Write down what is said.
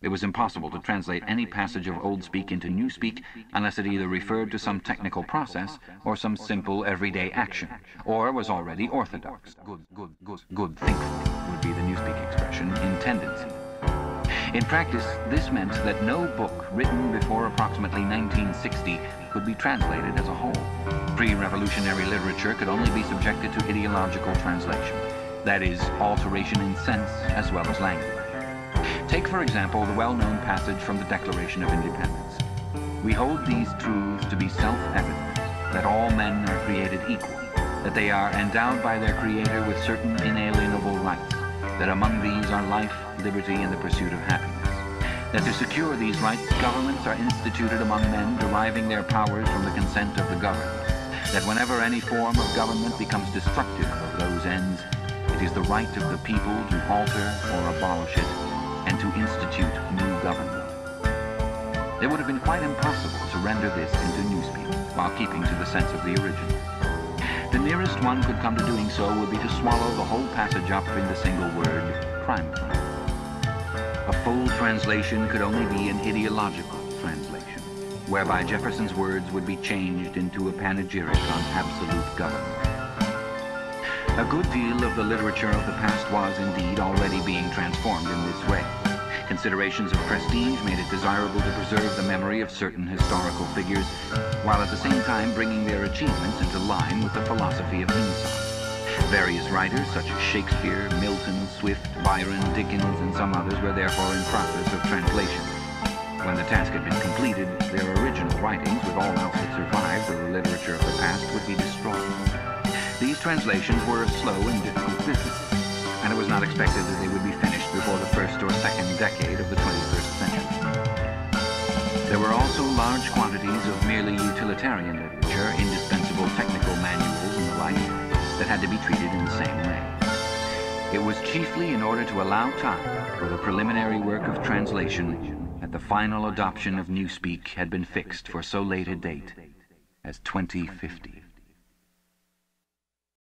It was impossible to translate any passage of Old Speak into New Speak unless it either referred to some technical process or some simple everyday action, or was already orthodox. Good think would be the New Speak expression in tendency. In practice, this meant that no book written before approximately 1960 could be translated as a whole. Pre-revolutionary literature could only be subjected to ideological translation, that is, alteration in sense as well as language. Take, for example, the well-known passage from the Declaration of Independence. We hold these truths to be self-evident, that all men are created equal, that they are endowed by their Creator with certain inalienable rights, that among these are life, liberty, and the pursuit of happiness, that to secure these rights, governments are instituted among men deriving their powers from the consent of the governed, that whenever any form of government becomes destructive of those ends, it is the right of the people to alter or abolish it, and to institute new government. It would have been quite impossible to render this into Newspeak while keeping to the sense of the original. The nearest one could come to doing so would be to swallow the whole passage up in the single word, crime. A full translation could only be an ideological translation, whereby Jefferson's words would be changed into a panegyric on absolute government. A good deal of the literature of the past was, indeed, already being transformed in this way. Considerations of prestige made it desirable to preserve the memory of certain historical figures, while at the same time bringing their achievements into line with the philosophy of insight. Various writers, such as Shakespeare, Milton, Swift, Byron, Dickens, and some others, were therefore in process of translation. When the task had been completed, their original writings, with all else that survived of the literature of the past, would be destroyed. These translations were a slow and difficult business, and it was not expected that they would be finished before the first or second decade of the 21st century. There were also large quantities of merely utilitarian literature, indispensable technical manuals and the like, that had to be treated in the same way. It was chiefly in order to allow time for the preliminary work of translation that the final adoption of Newspeak had been fixed for so late a date as 2050.